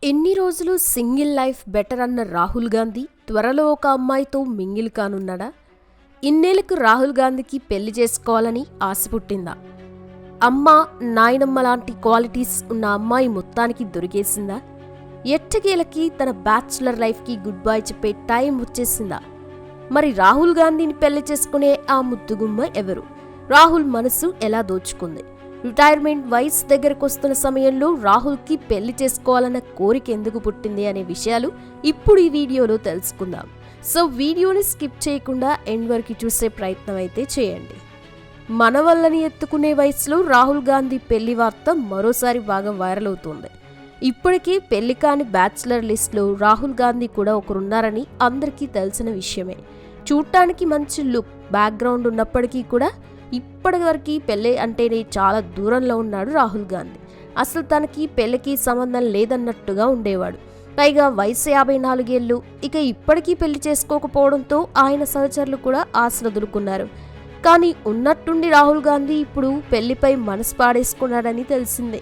ఎన్ని రోజులు single life better అన్న రాహుల్ గాంధీ త్వరలో ఒక అమ్మాయితో మింగిల్ కానున్నాడా? ఇన్నేళ్లకు రాహుల్ గాంధీకి పెళ్లి చేసుకోవాలని ఆశ పుట్టిందా? అమ్మ, నాయనమ్మ లాంటి క్వాలిటీస్ ఉన్న అమ్మాయి మొత్తానికి దొరికేసిందా? ఎట్టకేలకి తన బ్యాచులర్ లైఫ్కి గుడ్ బై చెప్పే టైం వచ్చేసిందా? మరి రాహుల్ గాంధీని పెళ్లి చేసుకునే ఆ ముద్దుగుమ్మ ఎవరు? రాహుల్ మనసు ఎలా దోచుకుంది? రిటైర్మెంట్ వయసు దగ్గరకు వస్తున్న సమయంలో రాహుల్కి పెళ్లి చేసుకోవాలన్న కోరిక ఎందుకు పుట్టింది అనే విషయాలు ఇప్పుడు ఈ వీడియోలో తెలుసుకుందాం. సో వీడియోని స్కిప్ చేయకుండా ఎండ్ వరకు చూసే ప్రయత్నం అయితే చేయండి. మన వల్లని ఎత్తుకునే వయసులో రాహుల్ గాంధీ పెళ్లి వార్త మరోసారి బాగా వైరల్ అవుతుంది. ఇప్పటికీ పెళ్లి కాని బ్యాచులర్ లిస్ట్లో రాహుల్ గాంధీ కూడా ఒకరున్నారని అందరికీ తెలిసిన విషయమే. చూడటానికి మంచి లుక్, బ్యాక్గ్రౌండ్ ఉన్నప్పటికీ కూడా ఇప్పటి వరకు పెళ్ళి అంటేనే చాలా దూరంలో ఉన్నాడు రాహుల్ గాంధీ. అసలు తనకి పెళ్లికి సంబంధం లేదన్నట్టుగా ఉండేవాడు. పైగా వయసు 54 ఏళ్ళు. ఇక ఇప్పటికీ పెళ్లి చేసుకోకపోవడంతో ఆయన సహచరులు కూడా ఆశలు వదులుకున్నారు. కానీ ఉన్నట్టుండి రాహుల్ గాంధీ ఇప్పుడు పెళ్లిపై మనసు పాడేసుకున్నాడని తెలిసిందే.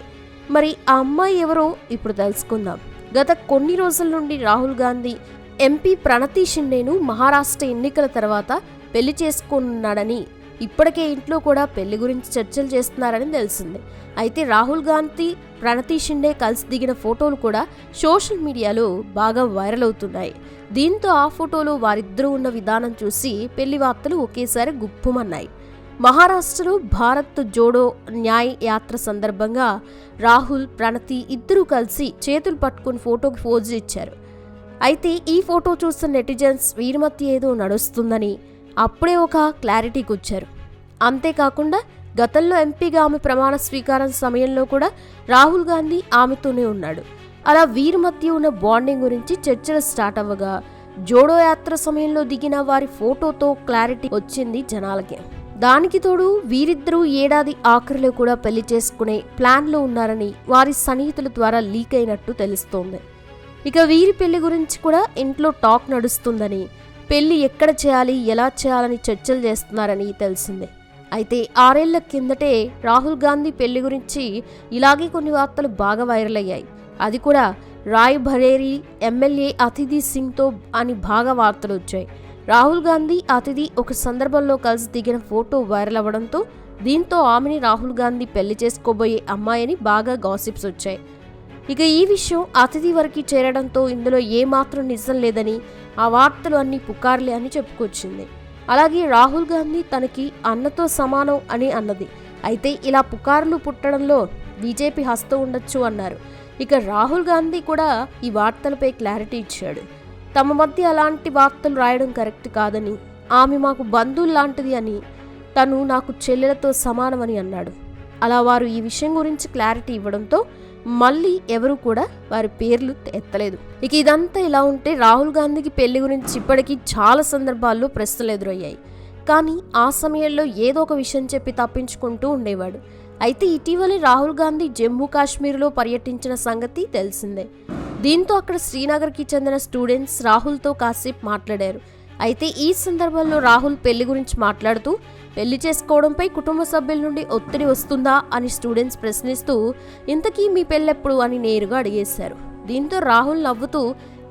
మరి ఆ అమ్మాయి ఎవరో ఇప్పుడు తెలుసుకుందాం. గత కొన్ని రోజుల నుండి రాహుల్ గాంధీ ఎంపీ ప్రణతి షిండేను మహారాష్ట్ర ఎన్నికల తర్వాత పెళ్లి చేసుకున్నాడని, ఇప్పటికే ఇంట్లో కూడా పెళ్లి గురించి చర్చలు చేస్తున్నారని తెలిసింది. అయితే రాహుల్ గాంధీ, ప్రణతి షిండే కలిసి దిగిన ఫోటోలు కూడా సోషల్ మీడియాలో బాగా వైరల్ అవుతున్నాయి. దీంతో ఆ ఫోటోలో వారిద్దరూ ఉన్న విధానం చూసి పెళ్లి వార్తలు ఒకేసారి గుప్పుమన్నాయి. మహారాష్ట్రలో భారత్ జోడో న్యాయ్ యాత్ర సందర్భంగా రాహుల్, ప్రణతి ఇద్దరూ కలిసి చేతులు పట్టుకుని ఫోటోకి పోజు ఇచ్చారు. అయితే ఈ ఫోటో చూస్తున్న నెటిజన్స్ వీరి మధ్య ఏదో నడుస్తుందని అప్పుడే ఒక క్లారిటీకి వచ్చారు. అంతేకాకుండా గతంలో ఎంపీగా ఆమె ప్రమాణ స్వీకారం సమయంలో కూడా రాహుల్ గాంధీ ఆమెతోనే ఉన్నాడు. అలా వీరి మధ్య ఉన్న బాండింగ్ గురించి చర్చలు స్టార్ట్ అవ్వగా జోడో యాత్ర సమయంలో దిగిన వారి ఫోటోతో క్లారిటీ వచ్చింది జనాలకి. దానికి తోడు వీరిద్దరూ ఏడాది ఆఖరిలో కూడా పెళ్లి చేసుకునే ప్లాన్లో ఉన్నారని వారి సన్నిహితుల ద్వారా లీక్ అయినట్టు తెలుస్తోంది. ఇక వీరి పెళ్లి గురించి కూడా ఇంట్లో టాక్ నడుస్తుందని, పెళ్లి ఎక్కడ చేయాలి, ఎలా చేయాలని చర్చలు చేస్తున్నారని తెలిసిందే. అయితే 6 ఏళ్ల కిందటే రాహుల్ గాంధీ పెళ్లి గురించి ఇలాగే కొన్ని వార్తలు బాగా వైరల్ అయ్యాయి. అది కూడా రాయ్ బరేలీ ఎమ్మెల్యే అతిథి సింగ్తో అని బాగా వార్తలు వచ్చాయి. రాహుల్ గాంధీ, అతిథి ఒక సందర్భంలో కలిసి దిగిన ఫోటో వైరల్ అవ్వడంతో దీంతో ఆమెని రాహుల్ గాంధీ పెళ్లి చేసుకోబోయే అమ్మాయిని బాగా గాసిప్స్ వచ్చాయి. ఇక ఈ విషయం అతిథి వరకు చేరడంతో ఇందులో ఏమాత్రం నిజం లేదని, ఆ వార్తలు అన్ని పుకార్లే అని చెప్పుకొచ్చింది. అలాగే రాహుల్ గాంధీ తనకి అన్నతో సమానం అని అన్నది. అయితే ఇలా పుకార్లు పుట్టడంలో బీజేపీ హస్తం ఉండొచ్చు అన్నారు. ఇక రాహుల్ గాంధీ కూడా ఈ వార్తలపై క్లారిటీ ఇచ్చాడు. తమ మధ్య అలాంటి వార్తలు రాయడం కరెక్ట్ కాదని, ఆమె మాకు బంధువులు లాంటిది అని, తను నాకు చెల్లెలతో సమానమని అన్నాడు. అలా వారు ఈ విషయం గురించి క్లారిటీ ఇవ్వడంతో మళ్ళీ ఎవరు కూడా వారి పేర్లు ఎత్తలేదు. ఇక ఇదంతా ఇలా ఉంటే రాహుల్ గాంధీకి పెళ్లి గురించి ఇప్పటికీ చాలా సందర్భాల్లో ప్రశ్నలు ఎదురయ్యాయి. కానీ ఆ సమయంలో ఏదో ఒక విషయం చెప్పి తప్పించుకుంటూ ఉండేవాడు. అయితే ఇటీవలే రాహుల్ గాంధీ జమ్మూ కాశ్మీర్లో పర్యటించిన సంగతి తెలిసిందే. దీంతో అక్కడ శ్రీనగర్కి చెందిన స్టూడెంట్స్ రాహుల్తో కాసేపు మాట్లాడారు. అయితే ఈ సందర్భంలో రాహుల్ పెళ్లి గురించి మాట్లాడుతూ పెళ్లి చేసుకోవడంపై కుటుంబ సభ్యుల నుండి ఒత్తిడి వస్తుందా అని స్టూడెంట్స్ ప్రశ్నిస్తూ, ఇంతకీ మీ పెళ్ళెప్పుడు అని నేరుగా అడిగేశారు. దీంతో రాహుల్ నవ్వుతూ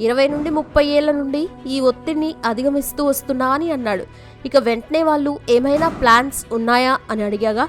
20 నుండి 30 ఏళ్ల నుండి ఈ ఒత్తిడిని అధిగమిస్తూ వస్తున్నా అని అన్నాడు. ఇక వెంటనే వాళ్ళు ఏమైనా ప్లాన్స్ ఉన్నాయా అని అడిగాగా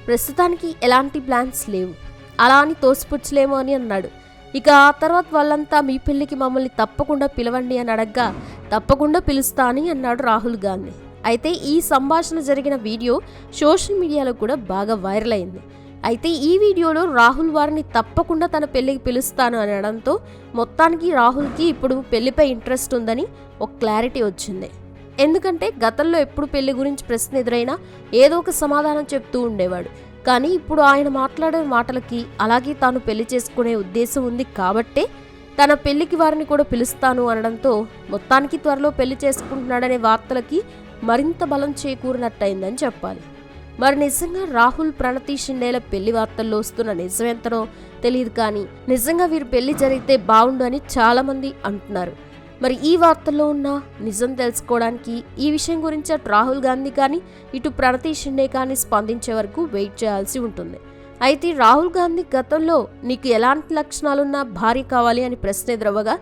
ప్రస్తుతానికి ఎలాంటి ప్లాన్స్ లేవు, అలా అని తోసిపుచ్చలేము అని అన్నాడు. ఇక ఆ తర్వాత వాళ్ళంతా మీ పెళ్లికి మమ్మల్ని తప్పకుండా పిలవండి అని అడగ్గా తప్పకుండా పిలుస్తా అని అన్నాడు రాహుల్ గాంధీ. అయితే ఈ సంభాషణ జరిగిన వీడియో సోషల్ మీడియాలో కూడా బాగా వైరల్ అయింది. అయితే ఈ వీడియోలో రాహుల్ వారిని తప్పకుండా తన పెళ్లికి పిలుస్తాను అనడంతో మొత్తానికి రాహుల్కి ఇప్పుడు పెళ్లిపై ఇంట్రెస్ట్ ఉందని ఒక క్లారిటీ వచ్చింది. ఎందుకంటే గతంలో ఎప్పుడు పెళ్లి గురించి ప్రశ్న ఎదురైనా ఏదో ఒక సమాధానం చెప్తూ ఉండేవాడు. కానీ ఇప్పుడు ఆయన మాట్లాడే మాటలకి అలాగే తాను పెళ్లి చేసుకునే ఉద్దేశం ఉంది కాబట్టే తన పెళ్లికి వారిని కూడా పిలుస్తాను అనడంతో మొత్తానికి త్వరలో పెళ్లి చేసుకుంటున్నాడనే వార్తలకి మరింత బలం చేకూరినట్టయిందని చెప్పాలి. మరి నిజంగా రాహుల్, ప్రణతి షిండేల పెళ్లి వార్తల్లో వస్తున్న నిజమెంతనో తెలియదు. కానీ నిజంగా వీరు పెళ్లి జరిగితే బాగుండు అని చాలా మంది అంటున్నారు. మరి ఈ వార్తల్లో ఉన్న నిజం తెలుసుకోవడానికి ఈ విషయం గురించి అటు రాహుల్ గాంధీ కానీ ఇటు ప్రణతి షిండే కానీ స్పందించే వరకు వెయిట్ చేయాల్సి ఉంటుంది. అయితే రాహుల్ గాంధీ గతంలో నీకు ఎలాంటి లక్షణాలున్న భార్య కావాలి అని ప్రశ్న ఎదురవ్వగా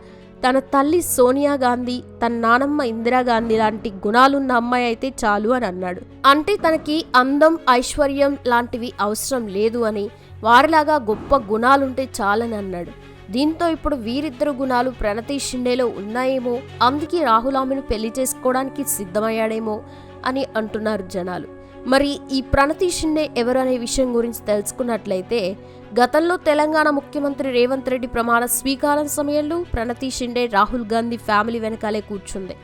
తన తల్లి సోనియా గాంధీ, తన నానమ్మ ఇందిరాగాంధీ లాంటి గుణాలున్న అమ్మాయి అయితే చాలు అని అన్నాడు. అంటే తనకి అందం, ఐశ్వర్యం లాంటివి అవసరం లేదు అని, వారిలాగా గొప్ప గుణాలుంటే చాలని అన్నాడు. దీంతో ఇప్పుడు వీరిద్దరు గుణాలు ప్రణతి షిండేలో ఉన్నాయేమో, అందుకే రాహుల్ ఆమెను పెళ్లి చేసుకోవడానికి సిద్ధమయ్యాడేమో అని అంటున్నారు జనాలు. మరి ఈ ప్రణతి షిండే ఎవరు అనే విషయం గురించి తెలుసుకున్నట్లయితే, గతంలో తెలంగాణ ముఖ్యమంత్రి రేవంత్ రెడ్డి ప్రమాణ స్వీకారం సమయంలో ప్రణతి షిండే రాహుల్ గాంధీ ఫ్యామిలీ వెనకాలే కూర్చుంది.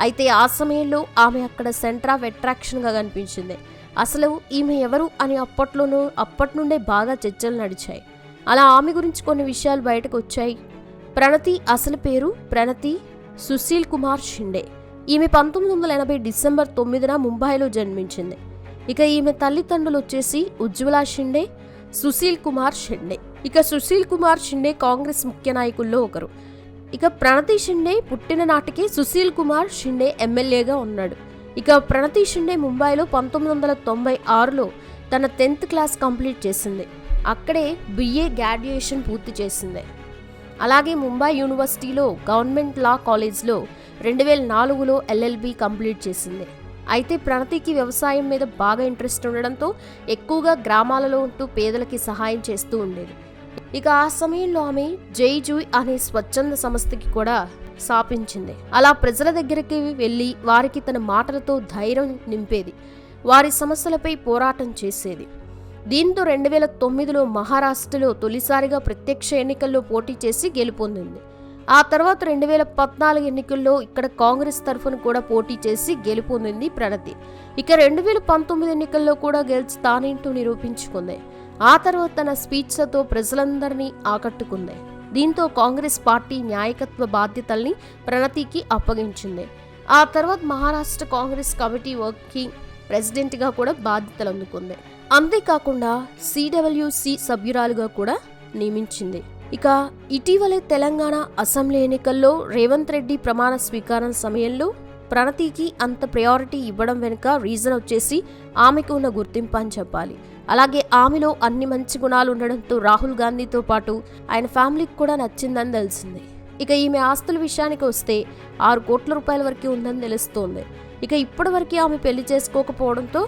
అయితే ఆ సమయంలో ఆమె అక్కడ సెంటర్ ఆఫ్ అట్రాక్షన్గా కనిపించింది. అసలు ఈమె ఎవరు అని అప్పటి నుండే బాగా చర్చలు నడిచాయి. అలా ఆమె గురించి కొన్ని విషయాలు బయటకు వచ్చాయి. ప్రణతి అసలు పేరు ప్రణతి సుశీల్ కుమార్ షిండే. ఈమె 1980 డిసెంబర్ 9న ముంబైలో జన్మించింది. ఇక ఈమె తల్లిదండ్రులు వచ్చేసి ఉజ్వలా షిండే, సుశీల్ కుమార్ షిండే. ఇక సుశీల్ కుమార్ షిండే కాంగ్రెస్ ముఖ్య నాయకుల్లో ఒకరు. ఇక ప్రణతి షిండే పుట్టిన నాటికి సుశీల్ కుమార్ షిండే ఎమ్మెల్యేగా ఉన్నాడు. ఇక ప్రణతి షిండే ముంబైలో 1996లో తన 10th క్లాస్ కంప్లీట్ చేసింది. అక్కడే BA గ్రాడ్యుయేషన్ పూర్తి చేసింది. అలాగే ముంబై యూనివర్సిటీలో గవర్నమెంట్ లా కాలేజ్లో 2004లో LLB కంప్లీట్ చేసింది. అయితే ప్రణతికి వ్యవసాయం మీద బాగా ఇంట్రెస్ట్ ఉండడంతో ఎక్కువగా గ్రామాలలో ఉంటూ పేదలకి సహాయం చేస్తూ ఉండేది. ఇక ఆ సమయంలో ఆమె జై జూయ్ అనే స్వచ్ఛంద సంస్థకి కూడా స్థాపించింది. అలా ప్రజల దగ్గరికి వెళ్ళి వారికి తన మాటలతో ధైర్యం నింపేది, వారి సమస్యలపై పోరాటం చేసేది. దీంతో 2009లో మహారాష్ట్రలో తొలిసారిగా ప్రత్యక్ష ఎన్నికల్లో పోటీ చేసి గెలుపొందింది. ఆ తర్వాత 2014 ఎన్నికల్లో ఇక్కడ కాంగ్రెస్ తరఫున కూడా పోటీ చేసి గెలుపొందింది ప్రణతి. ఇక 2019 ఎన్నికల్లో కూడా గెలిచి తానేంటూ నిరూపించుకుంది. ఆ తర్వాత తన స్పీచ్లతో ప్రజలందరినీ ఆకట్టుకుంది. దీంతో కాంగ్రెస్ పార్టీ నాయకత్వ బాధ్యతల్ని ప్రణతికి అప్పగించింది. ఆ తర్వాత మహారాష్ట్ర కాంగ్రెస్ కమిటీ వర్కింగ్ ప్రెసిడెంట్గా కూడా బాధ్యతలు అందుకుంది. అంతేకాకుండా CWC సభ్యురాలుగా కూడా నియమించింది. ఇక ఇటీవలే తెలంగాణ అసెంబ్లీ ఎన్నికల్లో రేవంత్ రెడ్డి ప్రమాణ స్వీకారం సమయంలో ప్రణతికి అంత ప్రయారిటీ ఇవ్వడం వెనుక రీజన్ వచ్చేసి ఆమెకు ఉన్న గుర్తింపు అని చెప్పాలి. అలాగే ఆమెలో అన్ని మంచి గుణాలు ఉండడంతో రాహుల్ గాంధీతో పాటు ఆయన ఫ్యామిలీకి కూడా నచ్చిందని తెలిసింది. ఇక ఈమె ఆస్తుల విషయానికి వస్తే 6 కోట్ల రూపాయల వరకు ఉందని తెలుస్తోంది. ఇక ఇప్పటి వరకు ఆమె పెళ్లి చేసుకోకపోవడంతో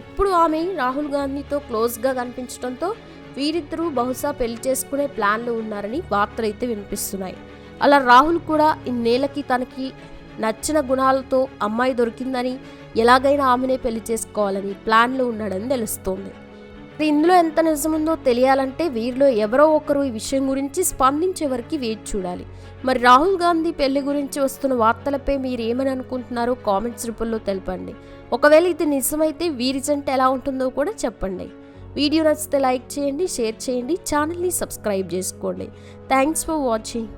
ఇప్పుడు ఆమె రాహుల్ గాంధీతో క్లోజ్గా కనిపించడంతో వీరిద్దరూ బహుశా పెళ్లి చేసుకునే ప్లాన్లో ఉన్నారని వార్తలైతే వినిపిస్తున్నాయి. అలా రాహుల్ కూడా ఇన్నేళ్లకి తనకి నచ్చిన గుణాలతో అమ్మాయి దొరికిందని, ఎలాగైనా ఆమెనే పెళ్లి చేసుకోవాలని ప్లాన్లో ఉన్నాడని తెలుస్తోంది. ఇందులో ఎంత నిజముందో తెలియాలంటే వీరిలో ఎవరో ఒకరు ఈ విషయం గురించి స్పందించే వరకు వేచి చూడాలి. మరి రాహుల్ గాంధీ పెళ్లి గురించి వస్తున్న వార్తలపై మీరు ఏమని అనుకుంటున్నారో కామెంట్స్ రూపంలో తెలపండి. ఒకవేళ ఇది నిజమైతే వీరి జంట ఎలా ఉంటుందో కూడా చెప్పండి. వీడియో నచ్చితే లైక్ చేయండి, షేర్ చేయండి, ఛానల్ని సబ్స్క్రైబ్ చేసుకోండి. Thanks for watching.